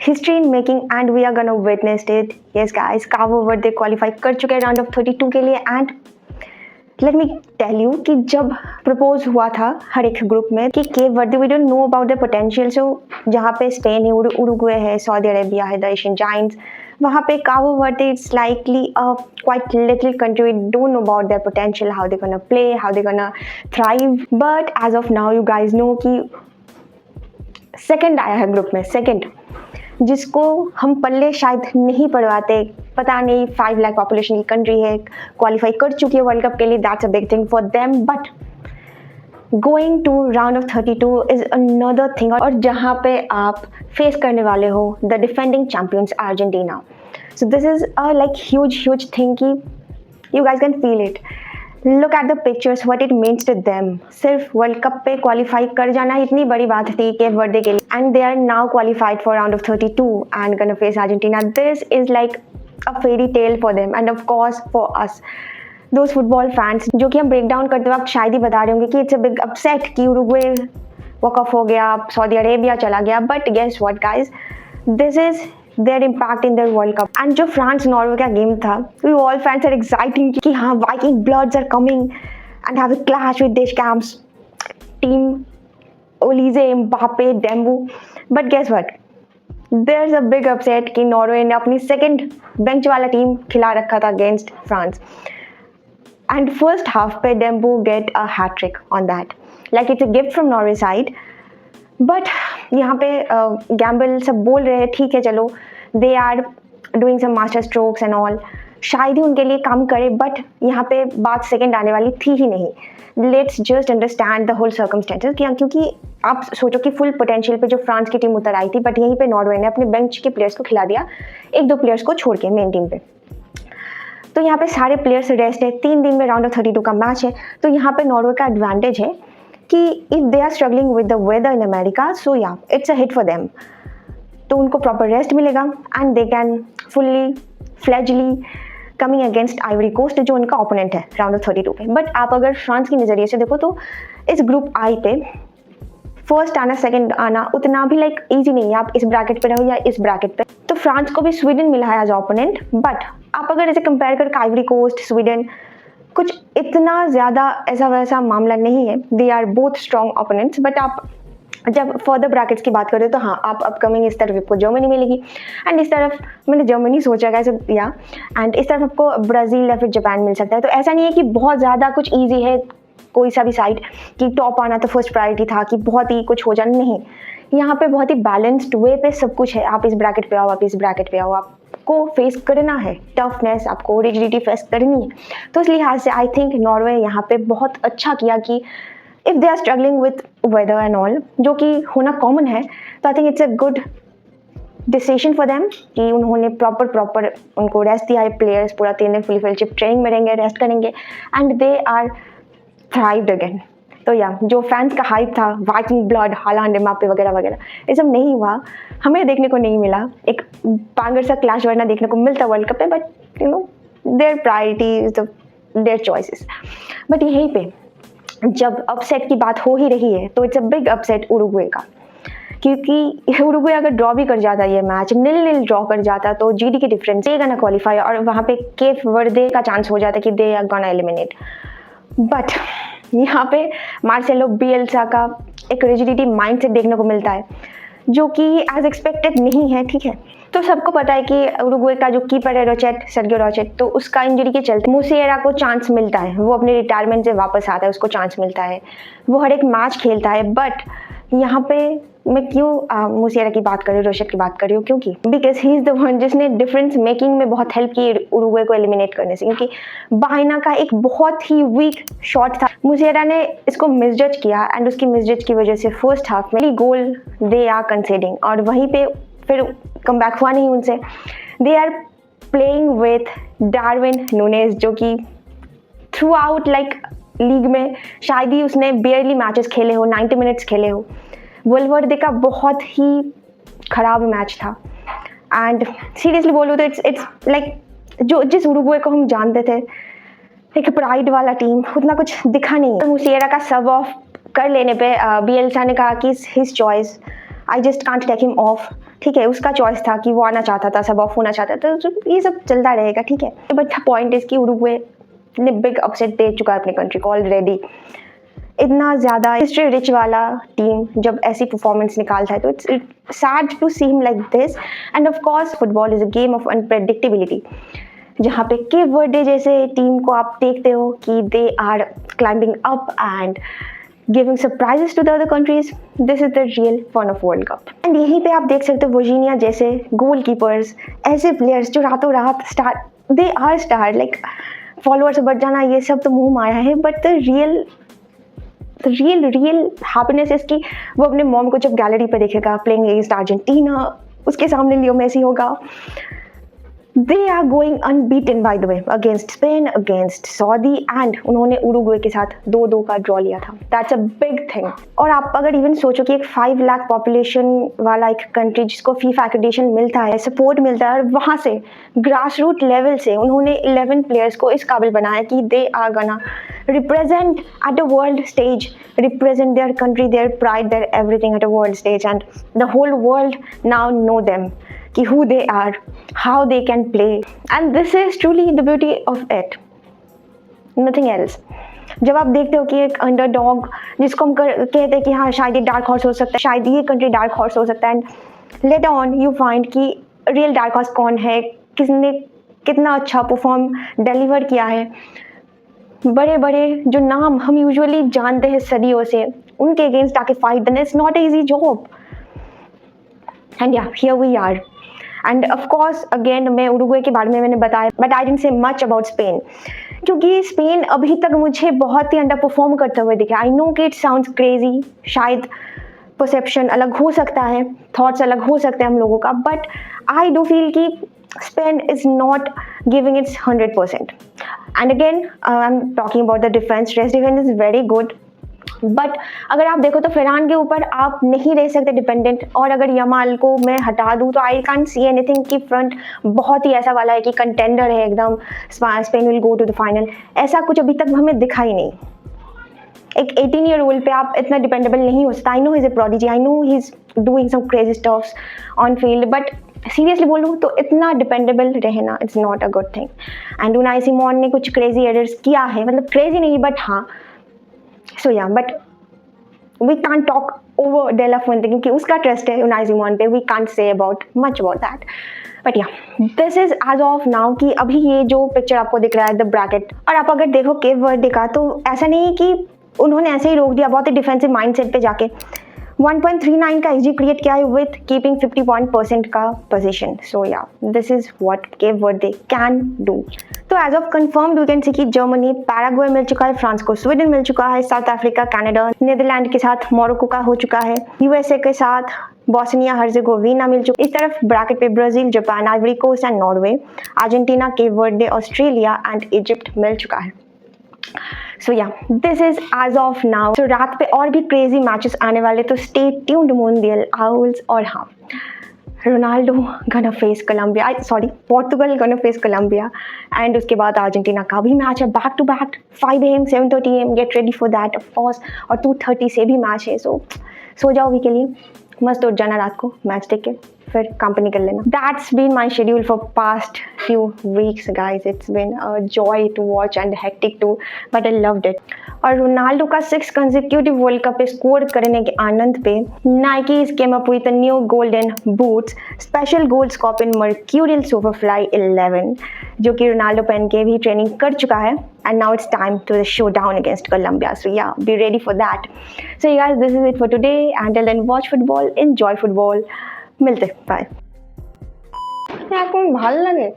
History in making and we are gonna witness it. Yes guys, Cabo Verde qualify कर चुके हैं round of 32 के लिए। And let me tell you कि जब प्रपोज हुआ था हर एक ग्रुप में कि Cape Verde we don't know about the potential, so जहाँ पे स्पेन है, उरुग्वे है, सऊदी अरेबिया है, द एशियन जायंट्स, वहाँ पे Cabo Verde it's likely a quite little country, we don't know about their potential, how they gonna play, how they gonna thrive. But as of now you guys know कि second आया है group में, second, जिसको हम पल्ले शायद नहीं पढ़वाते। पता नहीं 5 लाख पॉपुलेशन की कंट्री है, क्वालिफाई कर चुकी है वर्ल्ड कप के लिए, that's a big thing for them. But going to round of 32 is another thing. और जहाँ पे आप फेस करने वाले हो the defending champions Argentina, so this is a like huge thing कि you guys can feel it. Look at the pictures, what it means to them. सिर्फ world cup पे क्वालिफाई कर जाना इतनी बड़ी बात थी केप वर्दे के लिए, and they are now qualified for round of 32 and gonna face Argentina. This is like a fairy tale for them and of course for us those football fans, जो कि हम ब्रेक डाउन करते वक्त शायद ही बता रहे होंगे कि इट्स अ बिग अपसेट कि उरुग्वे वॉक ऑफ हो गया, सऊदी अरेबिया चला गया। But guess what guys, this is their impact in their World Cup. And जो फ्रांस नॉर्वे का गेम था, we all fans are exciting कि हाँ Viking bloods are coming and have a clash with Deschamps team, Olise, Mbappe, Dembu. But guess what? There's a big upset कि Norway ने अपनी second bench वाला team खिला रखा था against France. And first half पे Dembu get a hat trick on that. Like it's a gift from Norway side. But यहाँ पे गैम्बल सब बोल रहे हैं ठीक है चलो, they are doing some master strokes and all, शायद ही उनके लिए काम करे। बट यहाँ पे बात सेकंड आने वाली थी ही नहीं। Let's just understand the whole circumstances, क्योंकि आप सोचो कि फुल पोटेंशियल पे जो फ्रांस की टीम उतर आई थी, बट यहीं पे नॉर्वे ने अपने बेंच के प्लेयर्स को खिला दिया, 1-2 प्लेयर्स को छोड़ के मेन टीम पे। तो यहाँ पे सारे प्लेयर्स रेस्ट है, 3 दिन में राउंड ऑफ 32 का मैच है। तो यहाँ पे नॉर्वे का एडवांटेज है कि if they are struggling with the weather in America, so yeah it's a hit for them. तो उनको प्रॉपर रेस्ट मिलेगा and they can fully fledgedly coming against Ivory Coast, जो उनका ओपोनेंट है राउंड ऑफ 32 पे। But आप अगर France के नज़रिए से देखो तो इस ग्रुप आई पे फर्स्ट आना सेकंड आना उतना भी लाइक ईजी नहीं है। आप इस ब्रैकेट पे रहो या इस ब्रैकेट पे, तो फ्रांस को भी स्वीडन मिला है एज ओपोनेंट। बट आप अगर ऐसे कंपेयर कर आइवरी कोस्ट, स्वीडन, कुछ इतना ज़्यादा ऐसा वैसा मामला नहीं है। They are both strong opponents. But आप जब फर्दर ब्रैकेट्स की बात करें तो हाँ, आप अपकमिंग इस तरफ आपको जर्मनी मिलेगी, एंड इस तरफ मैंने जर्मनी सोचा कैसे या, एंड इस तरफ आपको ब्राज़ील या फिर जापान मिल सकता है। तो ऐसा नहीं है कि बहुत ज़्यादा कुछ ईजी है कोई सा भी साइड कि टॉप आना तो फर्स्ट प्रायोरिटी था कि बहुत ही कुछ हो जाना, नहीं। यहाँ पे बहुत ही बैलेंस्ड वे पे सब कुछ है। आप इस ब्रैकेट पे आओ, आप इस ब्रैकेट पे आओ, आपको फेस करना है टफनेस, आपको रिजिडिटी फेस करनी है। तो इस लिहाज से आई थिंक नॉर्वे यहाँ पे बहुत अच्छा किया कि if they are struggling with weather and all, जो कि होना कॉमन है, तो I think it's a good decision for them कि उन्होंने प्रॉपर उनको रेस्ट दिया है। प्लेयर्स पूरा 3 दिन फुली फेलोशिप ट्रेनिंग में रहेंगे, रेस्ट करेंगे, and they are thrived again. तो या जो फैंस का हाइप था, वाइकिंग ब्लड, हालांड, एम्बाप्पे वगैरह वगैरह, ये सब नहीं हुआ, हमें देखने को नहीं मिला। एक पांगर सा क्लैश वरना देखने को मिलता वर्ल्ड कप पे, but you know there priority is there choices. But यहीं पे जब अपसेट की बात हो ही रही है तो it's a big upset Uruguay का, क्योंकि उरुग्वे अगर ड्रॉ भी कर जाता ये मैच, 0-0 ड्रॉ कर जाता, तो जीडी की डिफरेंस देगा ना क्वालिफाई, और वहाँ पे केप वर्दे का चांस हो जाता कि they are gonna eliminate. But यहाँ पे मार्सेलो बिएल्सा का एक रिजिडिटी माइंडसेट देखने को मिलता है, जो कि एज एक्सपेक्टेड नहीं है। ठीक है, तो सबको पता है कि उरुग्वे का जो कीपर है रोचेट, सर्गियो रोचेट, तो उसका इंजरी के चलते मुसिएरा को चांस मिलता है, वो अपने रिटायरमेंट से वापस आता है, उसको चांस मिलता है, वो हर एक मैच खेलता है। बट यहाँ पे मैं क्यों मुसिएरा की बात कर रही हूँ, रोचेट की बात कर रही हूँ, क्योंकि because he is the one जिसने डिफरेंस मेकिंग में बहुत हेल्प की उरुग्वे को एलिमिनेट करने से। क्योंकि बाइना का एक बहुत ही वीक शॉट था, मुसिएरा ने इसको मिसजज किया, एंड उसकी मिसजज की वजह से फर्स्ट हाफ में गोल दे आर कंसीडिंग, और वहीं पे फिर कम बैक हुआ नहीं उनसे। They are playing with Darwin Nunez, जो कि थ्रू आउट लाइक लीग में शायद ही उसने बेयरली मैचेस खेले हो, 90 मिनट्स खेले हो। वल्वर्दे का बहुत ही खराब मैच था, एंड सीरियसली बोलूँ तो इट्स लाइक जो जिस उरुग्वे को हम जानते थे, एक प्राइड वाला टीम, उतना कुछ दिखा नहीं। तो मुसिएरा का सब ऑफ कर लेने पे बिएल्सा ने कहा कि his choice, I just can't take him off. ठीक है, उसका चॉइस था कि वो आना चाहता था, सब ऑफ होना चाहता था, तो ये सब चलता रहेगा, ठीक है। बट द पॉइंट इज कि उरुग्वे ने बिग अपसेट दे चुका है अपनी कंट्री को ऑलरेडी। इतना ज़्यादा हिस्ट्री रिच वाला टीम जब ऐसी परफॉर्मेंस निकालता है तो it's sad to see him like this. And of course football is a game of unpredictability, जहाँ पे केप वर्डे जैसे टीम को आप देखते हो कि they are climbing up and giving surprises to the other countries. This is the real fun of World Cup. And यहीं पे आप देख सकते हो वर्जीनिया जैसे गोलकीपर्स, ऐसे प्लेयर्स जो रातों रात star, they are star, like followers बढ़ जाना ये सब तो मुंह माया है, बट द रियल हैप्पीनेस इसकी वो अपने मॉम को जब गैलरी पे देखेगा प्लेइंग अगेंस्ट अर्जेंटीना, उसके सामने लियो मेसी होगा। They are going unbeaten by the way against Spain, against Saudi, and उन्होंने उरुग्वे के साथ 2-2 का ड्रॉ लिया था। That's a big thing। और आप अगर इवन सोचो कि एक 5 लाख पॉपुलेशन वाला एक कंट्री जिसको फीफा एक्रेडिटेशन मिलता है, सपोर्ट मिलता है, और वहाँ से ग्रास रूट लेवल से उन्होंने 11 प्लेयर्स को इस काबिल बनाया कि they are gonna represent at a world stage, represent their country, their pride, their everything at a world stage, and the whole world now know them, कि who they are, how they can play, and this is truly the beauty of it, nothing else। जब आप देखते हो कि एक underdog जिसको हम कहते हैं कि हाँ शायद ये डार्क हॉर्स हो सकता है, शायद ये कंट्री डार्क हॉर्स हो सकता है, and later on you find कि रियल डार्क हॉर्स कौन है, किसने कितना अच्छा परफॉर्म डिलीवर किया है। बड़े बड़े जो नाम हम यूजुअली जानते हैं सदियों से, उनके अगेंस्ट आके फाइट देना is not a easy job. And yeah here we are. And of course again मैं उरुग्वे के बारे में मैंने बताया, but I didn't say much about Spain, क्योंकि स्पेन अभी तक मुझे बहुत ही अंडर परफॉर्म करते हुए दिखा। आई नो कि इट साउंड्स क्रेजी, शायद परसेप्शन अलग हो सकता है, थॉट्स अलग हो सकते हैं हम लोगों का, बट आई डू फील कि Spain is not giving its 100%. And again, I'm talking about the defense. Rest defense is very good. But अगर आप देखो तो फरहान के ऊपर आप नहीं रह सकते डिपेंडेंट, और अगर यमाल को मैं हटा दूँ तो आई कांट सी एनीथिंग कि फ्रंट बहुत ही ऐसा वाला है कि कंटेंडर है एकदम, Spain will go to the final, ऐसा कुछ अभी तक हमें दिखा ही नहीं। एक 18-year-old पे आप इतना डिपेंडेबल नहीं हो सकता। I know he is a prodigy, I know he is doing some crazy stuffs on field, but seriously बोलूँ तो इतना डिपेंडेबल रहना it's not a good thing. And Unai Simon ने कुछ क्रेजी एरर्स किया है, मतलब क्रेजी नहीं बट हाँ, so yeah, but we can't talk over de la Fuente क्योंकि उसका ट्रस्ट है उनाई सिमोन पे, we can't say about much about that. But yeah this is as of now कि अभी ये जो पिक्चर आपको दिख रहा है द ब्रैकेट, और आप अगर देखो केप वर्डे का तो ऐसा नहीं है कि उन्होंने ऐसे ही रोक दिया बहुत ही डिफेंसिव माइंडसेट पे जाके। 1.39 का XG क्रिएट किया है विथ कीपिंग 50% का position. So yeah this is what Cape Verde can do. तो as of confirmed we can see कि जर्मनी, पैराग्वे मिल चुका है, फ्रांस को स्वीडन मिल चुका है, साउथ अफ्रीका, कनाडा, नीदरलैंड के साथ मोरक्को का हो चुका है, USA के साथ बोस्निया हर्जेगोविना मिल चुका है। इस तरफ ब्रैकेट पे Brazil, Japan, Ivory Coast and Norway, Argentina, Cape Verde, Australia and Egypt मिल चुका है। So yeah this is as of now. तो रात पे और भी क्रेजी मैचेस आने वाले, तो स्टे ट्यून्ड मुंडियल आउल्स। और हाँ, रोनाल्डो गना फेस कोलंबिया, सॉरी पोर्तुगल गना फेस कोलंबिया, एंड उसके बाद अर्जेंटीना का भी मैच है back to back 5 AM 7:30 AM, get ready for that of course. और 2:30 से भी मैच है, सो जाओ अभी के लिए, मस्त उठ जाना रात को मैच देख के, फिर काम पे निकल लेना। That's been my schedule for past few weeks guys. It's been a joy to watch and hectic too, but I loved it. और रोनाल्डो का 6 consecutive वर्ल्ड कप पे स्कोर करने के आनंद पे Nike came up with a new golden boots special gold scope in Mercurial Superfly 11, जो कि Ronaldo पहन के भी ट्रेनिंग कर चुका है, and now it's time to the showdown against Colombia. So yeah, be ready for that. So you guys, this is it for today. Until then, watch football, enjoy football. मिलते, bye. आपको भालो लगे।